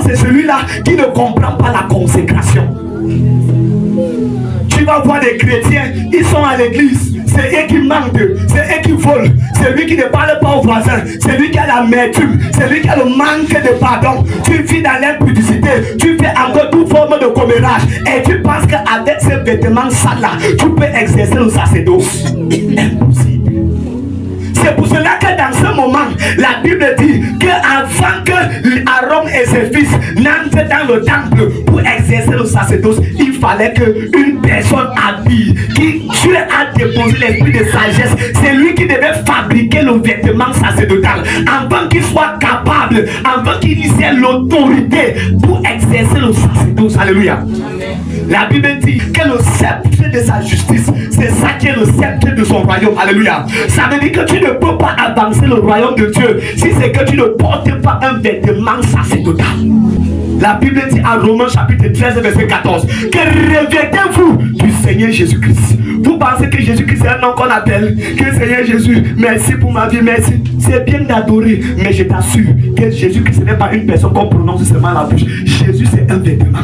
c'est celui-là qui ne comprend pas la consécration. Tu vas voir des chrétiens, ils sont à l'église, c'est eux qui mentent, c'est eux qui volent, c'est lui qui ne parle pas aux voisins, c'est lui qui a l'amertume, c'est lui qui a le manque de pardon. Tu vis dans l'impudicité, tu fais encore toute forme de commérage et tu penses qu'avec ces vêtements sales là, tu peux exercer le sacerdoce. Impossible. C'est pour cela que dans ce moment, la Bible dit qu'avant que Aaron et ses fils n'entrent dans le temple pour exercer le sacerdoce, il fallait qu'une personne habille, qui Dieu a déposé l'esprit de sagesse, c'est lui qui devait fabriquer le vêtement sacerdotal, avant qu'il soit capable, avant qu'il ait l'autorité pour exercer le sacerdoce. Alléluia. La Bible dit que le sceptre de sa justice, c'est ça qui est le sceptre de son royaume. Alléluia. Ça veut dire que tu ne peux pas avancer le royaume de Dieu si c'est que tu ne portes pas un vêtement sacerdotal. La Bible dit en Romains chapitre 13 verset 14 que revêtez-vous du Seigneur Jésus-Christ. Vous pensez que Jésus-Christ c'est un nom qu'on appelle, que Seigneur Jésus, merci pour ma vie, merci. C'est bien d'adorer, mais je t'assure que Jésus-Christ ce n'est pas une personne qu'on prononce seulement à la bouche. Jésus c'est un vêtement.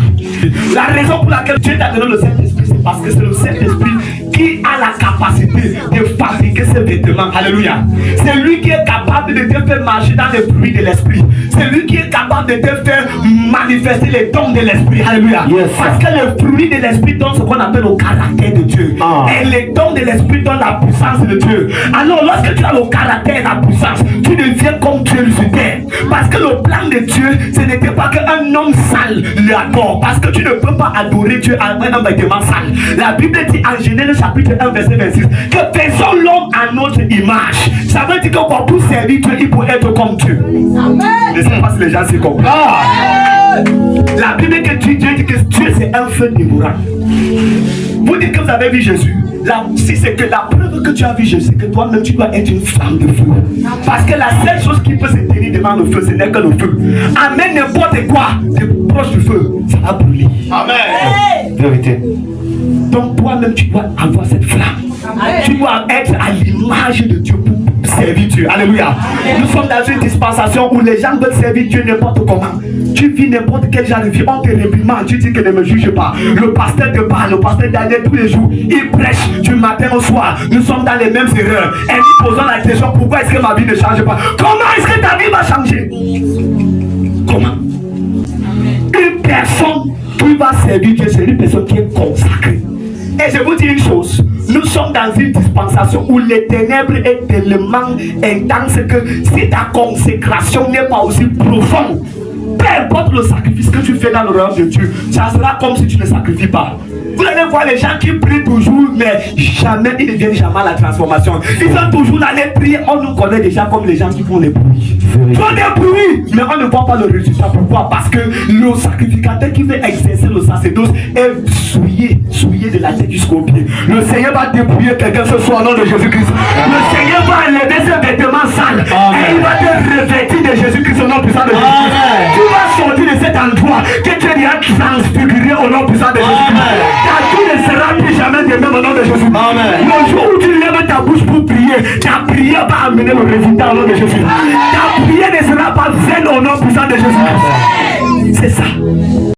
La raison pour laquelle Dieu t'a donné le Saint-Esprit, c'est parce que c'est le Saint-Esprit qui a la capacité de fabriquer ces vêtements. Alléluia. C'est lui qui est capable de te faire marcher dans les fruits de l'esprit. C'est lui qui est capable de te faire manifester les dons de l'esprit. Alléluia. Yes. Parce que les fruits de l'esprit donnent ce qu'on appelle le caractère de Dieu. Et les dons de l'esprit donnent la puissance de Dieu. Alors lorsque tu as le caractère et la puissance, tu deviens comme Dieu sur terre. Parce que le plan de Dieu, ce n'était pas qu'un homme sale l'adore. Parce que tu ne peux pas adorer Dieu avec un vêtement sale. La Bible dit en Genèse chapitre 1 verset 26 que faisons l'homme à notre image. Ça veut dire que pour servir Dieu, il faut être comme Dieu. Amen. Je ne sais pas si les gens s'y comprennent. La Bible dit que Dieu c'est un feu dévorant. Vous dites que vous avez vu Jésus. Si c'est que la preuve que tu as vu Jésus, c'est que toi-même tu dois être une flamme de feu. Parce que la seule chose qui peut se tenir devant le feu, ce n'est que le feu. Amène n'importe quoi de proche du feu, ça va brûler. Amen. Vérité. Donc toi-même tu dois avoir cette flamme. Amen. Tu dois être à l'image de Dieu pour servir Dieu. Alléluia. Amen. Nous sommes dans une dispensation où les gens veulent servir Dieu n'importe comment. Tu vis n'importe quel genre de vie, on te réprimande, tu dis que ne me juge pas. Le pasteur te parle, le pasteur Daniel tous les jours, il prêche du matin au soir. Nous sommes dans les mêmes erreurs. Et nous posons la question, pourquoi est-ce que ma vie ne change pas? Comment est-ce que ta vie va changer? Comment? Une personne qui va servir Dieu, c'est une personne qui est consacrée. Et je vous dis une chose, nous sommes dans une dispensation où les ténèbres est tellement intense que si ta consécration n'est pas aussi profonde, peu importe le sacrifice que tu fais dans le royaume de Dieu, ça sera comme si tu ne sacrifies pas. Vous allez voir les gens qui prient toujours, mais jamais ils ne viennent jamais à la transformation. Ils sont toujours dans les prières. On nous connaît déjà comme les gens qui font les bruits. Ils font des bruits, mais on ne voit pas le résultat. Pourquoi? Parce que le sacrificateur qui veut exercer le sacerdoce est souillé de la tête jusqu'au pied. Le Seigneur va dépouiller quelqu'un ce soir au nom de Jésus-Christ. Le Seigneur va enlever ses vêtements sales. Amen. Et il va te revêtir de Jésus-Christ au nom puissant de Jésus-Christ. Tu vas sortir de cet endroit que tu as transfiguré au nom puissant de Jésus-Christ. Ta vie ne sera plus jamais de même au nom de Jésus. Amen. Le jour où tu lèves ta bouche pour prier, ta prière va amener le résultat au nom de Jésus. Ta prière ne sera pas vaine au nom puissant de Jésus. C'est ça.